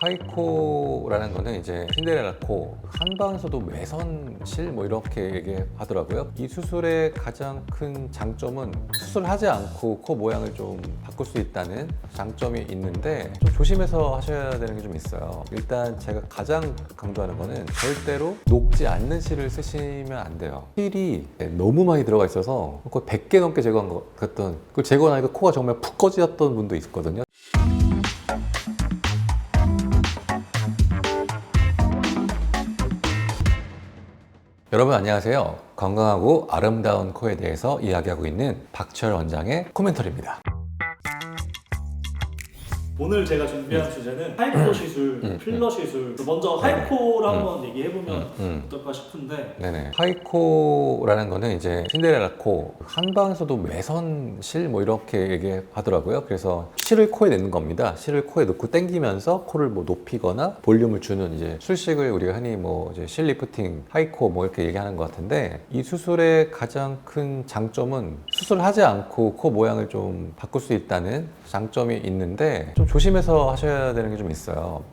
하이코라는 거는 이제 신데렐라 코, 한방에서도 외선실 뭐 이렇게 얘기하더라고요. 이 수술의 가장 큰 장점은 수술하지 않고 코 모양을 좀 바꿀 수 있다는 장점이 있는데 좀 조심해서 하셔야 되는 게 좀 있어요. 일단 제가 가장 강조하는 거는 절대로 녹지 않는 실을 쓰시면 안 돼요. 실이 너무 많이 들어가 있어서 거의 100개 넘게 제거한 것 같던, 그걸 제거하니까 코가 정말 푹 꺼졌던 분도 있거든요. 여러분 안녕하세요. 건강하고 아름다운 코에 대해서 이야기하고 있는 박철 원장의 코멘터리입니다. 오늘 제가 준비한 주제는 하이코 시술, 필러 시술. 먼저 하이코를 한번 얘기해보면 어떨까 싶은데. 네네. 하이코라는 거는 이제 신데렐라 코, 한방에서도 외선실 뭐 이렇게 얘기하더라고요. 그래서 실을 코에 넣는 겁니다. 실을 코에 넣고 당기면서 코를 뭐 높이거나 볼륨을 주는 이제 술식을 우리가 흔히 뭐 이제 실 리프팅, 하이코 뭐 이렇게 얘기하는 것 같은데, 이 수술의 가장 큰 장점은 수술하지 않고 코 모양을 좀 바꿀 수 있다는 장점이 있는데 좀 조심해서 하셔야 되는 게 좀 있어요.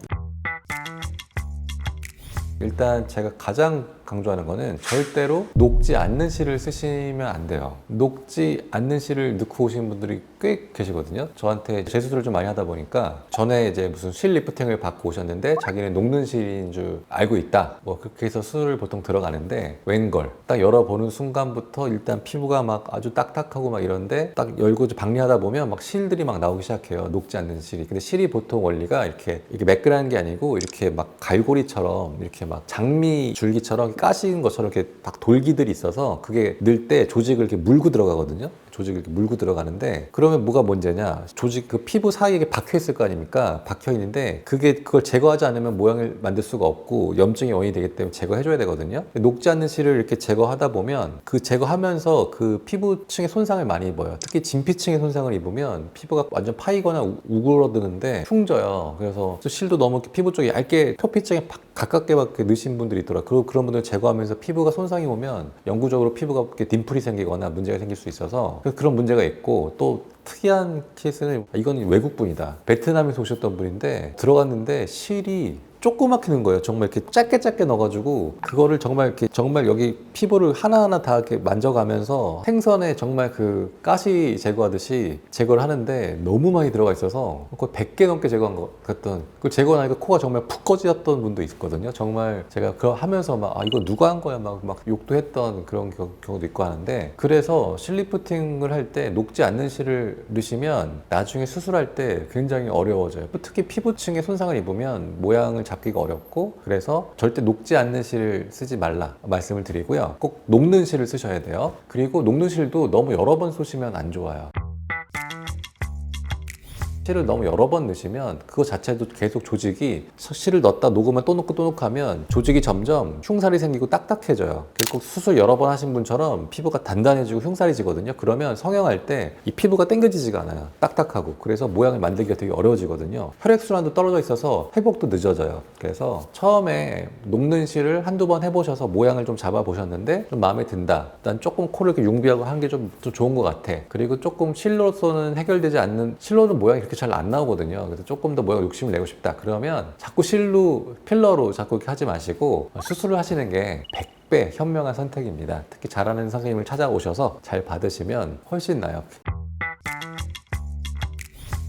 일단 제가 가장 강조하는 거는 절대로 녹지 않는 실을 쓰시면 안 돼요. 녹지 않는 실을 넣고 오신 분들이 꽤 계시거든요. 저한테 재수술을 좀 많이 하다 보니까 전에 이제 무슨 실 리프팅을 받고 오셨는데 자기는 녹는 실인 줄 알고 있다, 뭐 그렇게 해서 수술을 보통 들어가는데, 웬걸 딱 열어보는 순간부터 일단 피부가 막 아주 딱딱하고 막 이런데 딱 열고 박리하다 보면 막 실들이 막 나오기 시작해요. 녹지 않는 실이. 근데 실이 보통 원리가 이렇게 매끈한 게 아니고 이렇게 막 갈고리처럼 이렇게 막 장미 줄기처럼 까시는 것처럼 이렇게 딱 돌기들이 있어서 그게 넣을 때 조직을 이렇게 물고 들어가거든요. 조직을 이렇게 물고 들어가는데, 그러면 뭐가 문제냐? 조직 그 피부 사이에 박혀 있을 거 아닙니까? 박혀 있는데 그걸 제거하지 않으면 모양을 만들 수가 없고 염증의 원인이 되기 때문에 제거해줘야 되거든요. 녹지 않는 실을 이렇게 제거하다 보면 그 제거하면서 그 피부층에 손상을 많이 입어요. 특히 진피층에 손상을 입으면 피부가 완전 파이거나 우그러드는데 흉져요. 그래서 실도 너무 피부 쪽에 얇게 표피층에 가깝게밖에 넣으신 분들이 있더라고요. 그런 분들 제거하면서 피부가 손상이 오면 영구적으로 피부가 이렇게 딤플이 생기거나 문제가 생길 수 있어서 그런 문제가 있고, 또 특이한 케이스는 이건 외국분이다. 베트남에서 오셨던 분인데 들어갔는데 실이 조그맣게 넣은 거예요. 정말 이렇게 짧게 넣어가지고 그거를 정말 여기 피부를 하나하나 다 이렇게 만져가면서 생선에 정말 그 가시 제거하듯이 제거를 하는데 너무 많이 들어가 있어서 거의 100개 넘게 제거한 것 같던, 그걸 제거하니까 코가 정말 푹 꺼졌던 분도 있거든요. 정말 제가 그거 하면서 막 이거 누가 한 거야 막 욕도 했던 그런 경우도 있고 하는데, 그래서 실 리프팅을 할 때 녹지 않는 실을 넣으시면 나중에 수술할 때 굉장히 어려워져요. 특히 피부층에 손상을 입으면 모양을 잡기가 어렵고, 그래서 절대 녹지 않는 실을 쓰지 말라 말씀을 드리고요. 꼭 녹는 실을 쓰셔야 돼요. 그리고 녹는 실도 너무 여러 번 쏘시면 안 좋아요. 실을 너무 여러 번 넣으시면 그거 자체도 계속 조직이, 실을 넣었다 녹으면 또 넣고 하면 조직이 점점 흉살이 생기고 딱딱해져요. 그리고 수술 여러 번 하신 분처럼 피부가 단단해지고 흉살이 지거든요. 그러면 성형할 때 이 피부가 당겨지지가 않아요. 딱딱하고. 그래서 모양을 만들기가 되게 어려워지거든요. 혈액순환도 떨어져 있어서 회복도 늦어져요. 그래서 처음에 녹는 실을 한두 번 해보셔서 모양을 좀 잡아보셨는데 좀 마음에 든다, 일단 조금 코를 이렇게 융비하고 하는 게 좀 좋은 것 같아. 그리고 조금 실로서는 해결되지 않는, 실로는 모양이 그렇게 잘 안 나오거든요. 그래서 조금 더 모양 욕심을 내고 싶다 그러면 자꾸 실로, 필러로 자꾸 이렇게 하지 마시고 수술을 하시는 게 100배 현명한 선택입니다. 특히 잘하는 선생님을 찾아오셔서 잘 받으시면 훨씬 나아요.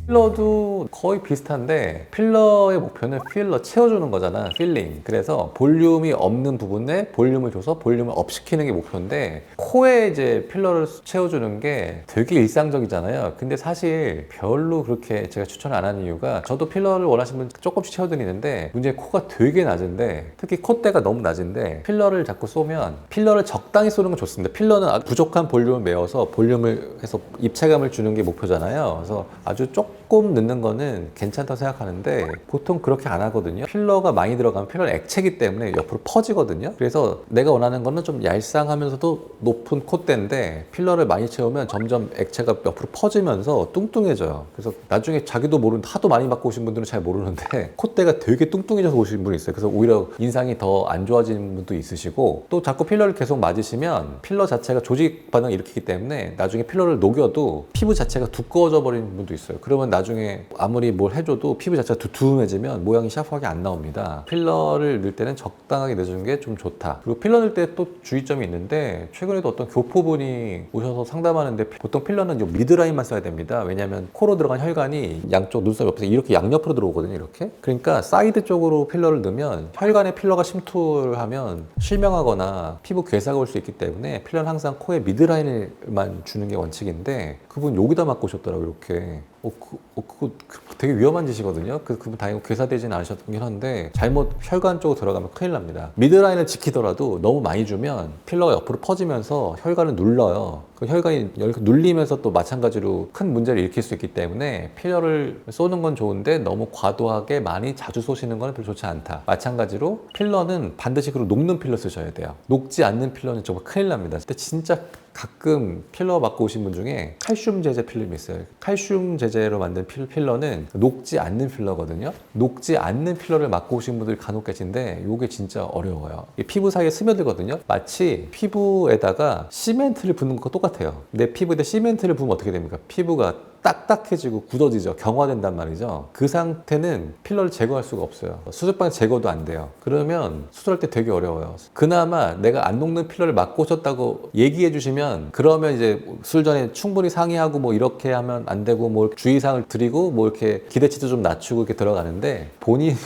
필러도 거의 비슷한데, 필러의 목표는 필러 채워주는 거잖아, 필링. 그래서 볼륨이 없는 부분에 볼륨을 줘서 볼륨을 업시키는 게 목표인데, 코에 이제 필러를 채워주는 게 되게 일상적이잖아요. 근데 사실 별로 그렇게 제가 추천을 안 하는 이유가, 저도 필러를 원하시는 분 조금씩 채워드리는데 문제 코가 되게 낮은데, 특히 콧대가 너무 낮은데 필러를 자꾸 쏘면, 필러를 적당히 쏘는 건 좋습니다. 필러는 부족한 볼륨을 메워서 볼륨을 해서 입체감을 주는 게 목표잖아요. 그래서 아주 조금 넣는 거는 괜찮다고 생각하는데 보통 그렇게 안 하거든요. 필러가 많이 들어가면 필러는 액체이기 때문에 옆으로 퍼지거든요. 그래서 내가 원하는 거는 좀 얄쌍하면서도 높은 콧대인데, 필러를 많이 채우면 점점 액체가 옆으로 퍼지면서 뚱뚱해져요. 그래서 나중에 자기도 모르는데, 하도 많이 받고 오신 분들은 잘 모르는데 콧대가 되게 뚱뚱해져서 오신 분이 있어요. 그래서 오히려 인상이 더 안 좋아지는 분도 있으시고, 또 자꾸 필러를 계속 맞으시면 필러 자체가 조직 반응을 일으키기 때문에 나중에 필러를 녹여도 피부 자체가 두꺼워져 버리는 분도 있어요. 그러면 나중에 아무리 뭘 해줘도 피부 자체가 두툼해지면 모양이 샤프하게 안 나옵니다. 필러를 넣을 때는 적당하게 넣어주는 게 좀 좋다. 그리고 필러 넣을 때 또 주의점이 있는데, 최근에도 어떤 교포분이 오셔서 상담하는데 보통 필러는 좀 미드라인만 써야 됩니다. 왜냐하면 코로 들어간 혈관이 양쪽 눈썹 옆에서 이렇게 양옆으로 들어오거든요. 이렇게. 그러니까 사이드 쪽으로 필러를 넣으면 혈관에 필러가 침투를 하면 실명하거나 피부 괴사가 올 수 있기 때문에 필러는 항상 코의 미드라인을만 주는 게 원칙인데, 그분 여기다 맞고 오셨더라고요. 이렇게. 그거 되게 위험한 짓이거든요. 그분 다행히 괴사되지는 않으셨긴 한데, 잘못 혈관 쪽으로 들어가면 큰일 납니다. 미드라인을 지키더라도 너무 많이 주면 필러가 옆으로 퍼지면서 혈관을 눌러요. 그 혈관이 이렇게 눌리면서 또 마찬가지로 큰 문제를 일으킬 수 있기 때문에 필러를 쏘는 건 좋은데 너무 과도하게 많이 자주 쏘시는 건 별로 좋지 않다. 마찬가지로 필러는 반드시 그리고 녹는 필러 쓰셔야 돼요. 녹지 않는 필러는 정말 큰일 납니다. 근데 진짜 가끔 필러 맞고 오신 분 중에 칼슘 제제 필름이 있어요. 칼슘 제제로 만든 필러는 녹지 않는 필러거든요. 녹지 않는 필러를 맞고 오신 분들이 간혹 계신데, 이게 진짜 어려워요. 피부 사이에 스며들거든요. 마치 피부에다가 시멘트를 붓는 것과 똑같아요. 내 피부에다 시멘트를 부으면 어떻게 됩니까? 피부가 딱딱해지고 굳어지죠. 경화된단 말이죠. 그 상태는 필러를 제거할 수가 없어요. 수술방에서 제거도 안 돼요. 그러면 수술할 때 되게 어려워요. 그나마 내가 안 녹는 필러를 맞고 오셨다고 얘기해 주시면, 그러면 이제 수술 전에 충분히 상의하고 뭐 이렇게 하면 안 되고 뭐 주의사항을 드리고 뭐 이렇게 기대치도 좀 낮추고 이렇게 들어가는데, 본인이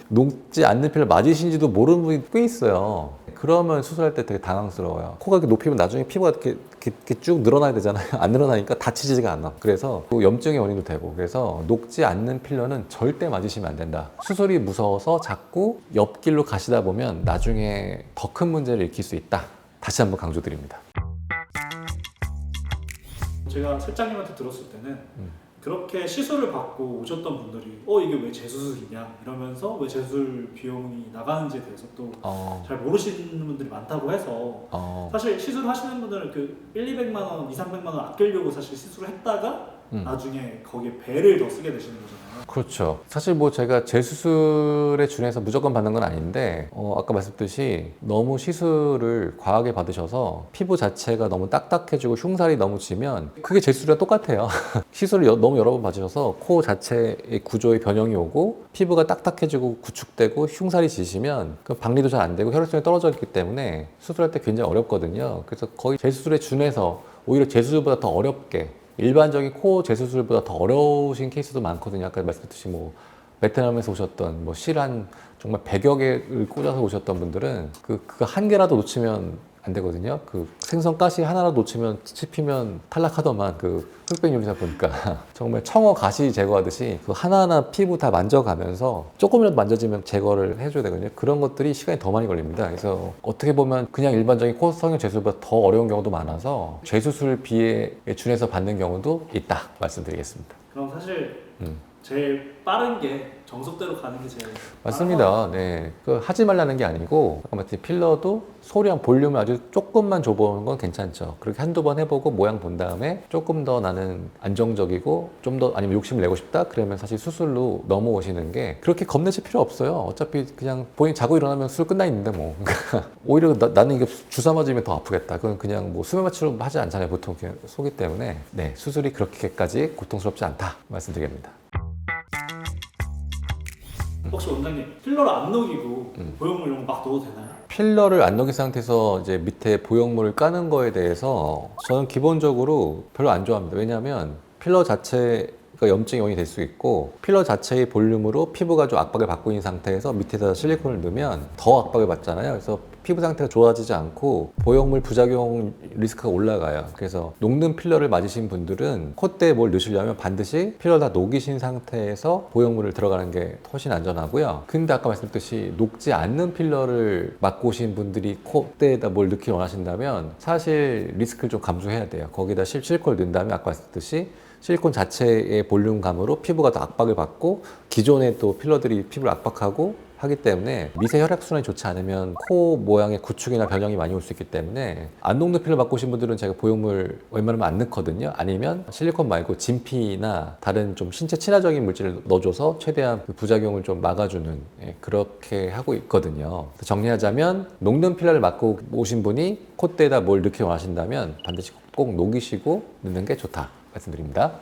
녹지 않는 필러 맞으신지도 모르는 분이 꽤 있어요. 그러면 수술할 때 되게 당황스러워요. 코가 이렇게 높이면 나중에 피부가 이렇게 쭉 늘어나야 되잖아요. 안 늘어나니까 다치지가 않아. 그래서 염증의 원인도 되고, 그래서 녹지 않는 필러는 절대 맞으시면 안 된다. 수술이 무서워서 자꾸 옆길로 가시다 보면 나중에 더 큰 문제를 일으킬 수 있다. 다시 한번 강조드립니다. 제가 실장님한테 들었을 때는 그렇게 시술을 받고 오셨던 분들이 이게 왜 재수술이냐 이러면서 왜 재수술 비용이 나가는지에 대해서 또 잘 모르시는 분들이 많다고 해서, 사실 시술 하시는 분들은 그 1, 200만 원, 2, 300만 원 아끼려고 사실 시술을 했다가 나중에 거기에 배를 더 쓰게 되시는 거잖아요. 그렇죠. 사실 뭐 제가 재수술에 준해서 무조건 받는 건 아닌데, 아까 말씀드렸듯이 너무 시술을 과하게 받으셔서 피부 자체가 너무 딱딱해지고 흉살이 너무 지면 그게 재수술이랑 똑같아요. 시술을 너무 여러 번 받으셔서 코 자체의 구조의 변형이 오고 피부가 딱딱해지고 구축되고 흉살이 지시면 그 박리도 잘 안 되고 혈액순환이 떨어져 있기 때문에 수술할 때 굉장히 어렵거든요. 그래서 거의 재수술에 준해서 오히려 재수술보다 더 어렵게, 일반적인 코 재수술보다 더 어려우신 케이스도 많거든요. 아까 말씀드렸듯이 뭐 베트남에서 오셨던 뭐 실한 정말 100여 개를 꽂아서 오셨던 분들은 그거 한 개라도 놓치면 안 되거든요. 그 생선 가시 하나라도 놓치면 찝히면 탈락하더만, 그 흑백 요리사 보니까 정말 청어 가시 제거하듯이 그 하나하나 피부 다 만져가면서 조금이라도 만져지면 제거를 해줘야 되거든요. 그런 것들이 시간이 더 많이 걸립니다. 그래서 어떻게 보면 그냥 일반적인 코 성형 재수술보다 더 어려운 경우도 많아서 재수술비에 준해서 받는 경우도 있다 말씀드리겠습니다. 그럼 사실 제일 빠른 게 정석대로 가는 게 제일 맞습니다. 네, 하지 말라는 게 아니고, 아까 말씀 필러도 소량 볼륨을 아주 조금만 줘보는 건 괜찮죠. 그렇게 한두 번 해보고 모양 본 다음에 조금 더 나는 안정적이고 좀 더 아니면 욕심을 내고 싶다 그러면 사실 수술로 넘어오시는 게 그렇게 겁내실 필요 없어요. 어차피 그냥 본인 자고 일어나면 수술 끝나 있는데 뭐. 오히려 나는 이게 주사 맞으면 더 아프겠다. 그건 그냥 뭐 수면 마취로 하지 않잖아요. 보통 그냥 쏘기 때문에. 네, 수술이 그렇게까지 고통스럽지 않다 말씀드립니다. 혹시 원장님 필러를 안 녹이고 보형물 이런 거 막 넣어도 되나요? 필러를 안 녹인 상태에서 이제 밑에 보형물을 까는 거에 대해서 저는 기본적으로 별로 안 좋아합니다. 왜냐하면 필러 자체가 염증의 원인이 될 수 있고, 필러 자체의 볼륨으로 피부가 좀 압박을 받고 있는 상태에서 밑에다 실리콘을 넣으면 더 압박을 받잖아요. 그래서 피부 상태가 좋아지지 않고 보형물 부작용 리스크가 올라가요. 그래서 녹는 필러를 맞으신 분들은 콧대에 뭘 넣으시려면 반드시 필러 다 녹이신 상태에서 보형물을 들어가는 게 훨씬 안전하고요. 근데 아까 말씀드렸듯이 녹지 않는 필러를 맞고 오신 분들이 콧대에다 뭘 넣기 원하신다면 사실 리스크를 좀 감수해야 돼요. 거기다 실리콘을 넣은 다음에 아까 말씀드렸듯이 실리콘 자체의 볼륨감으로 피부가 더 압박을 받고, 기존의 또 필러들이 피부를 압박하고 하기 때문에 미세 혈액순환이 좋지 않으면 코 모양의 구축이나 변형이 많이 올 수 있기 때문에, 안 녹는 필러 맞고 오신 분들은 제가 보형물 웬만하면 안 넣거든요. 아니면 실리콘 말고 진피나 다른 좀 신체 친화적인 물질을 넣어줘서 최대한 그 부작용을 좀 막아주는, 그렇게 하고 있거든요. 정리하자면 녹는 필러를 맞고 오신 분이 콧대에다 뭘 넣기 원하신다면 반드시 꼭 녹이시고 넣는 게 좋다 말씀드립니다.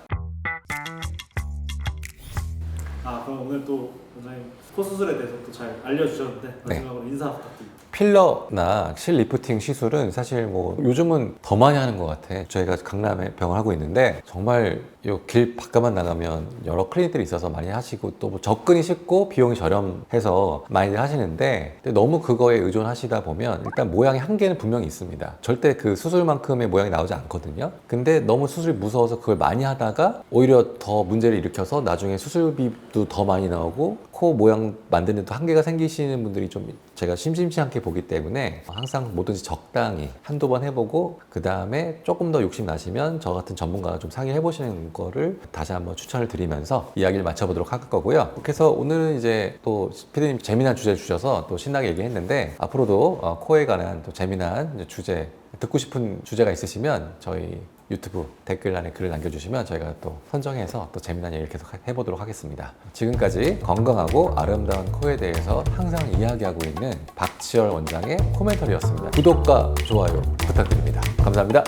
오늘 또 원장님 코 수술에 대해서 또 잘 알려주셨는데 마지막으로 인사 부탁드립니다. 필러나 실 리프팅 시술은 사실 뭐 요즘은 더 많이 하는 것 같아. 저희가 강남에 병을 하고 있는데 정말 요 길 밖에만 나가면 여러 클리닉들이 있어서 많이 하시고 또 뭐 접근이 쉽고 비용이 저렴해서 많이들 하시는데 근데 너무 그거에 의존하시다 보면 일단 모양의 한계는 분명히 있습니다. 절대 그 수술만큼의 모양이 나오지 않거든요. 근데 너무 수술이 무서워서 그걸 많이 하다가 오히려 더 문제를 일으켜서 나중에 수술비도 더 많이 나오고 코 모양 만드는 데 한계가 생기시는 분들이 좀 제가 심심치 않게 보기 때문에 항상 뭐든지 적당히 한두 번 해보고 그 다음에 조금 더 욕심 나시면 저 같은 전문가가 좀 상의해 보시는 거를 다시 한번 추천을 드리면서 이야기를 마쳐보도록 할 거고요. 그래서 오늘은 이제 또 피디님 재미난 주제 주셔서 또 신나게 얘기했는데 앞으로도 코에 관한 또 재미난 주제 듣고 싶은 주제가 있으시면 저희 유튜브 댓글란에 글을 남겨주시면 저희가 또 선정해서 또 재미난 얘기를 계속 해보도록 하겠습니다. 지금까지 건강하고 아름다운 코에 대해서 항상 이야기하고 있는 박지열 원장의 코멘터리였습니다. 구독과 좋아요 부탁드립니다. 감사합니다.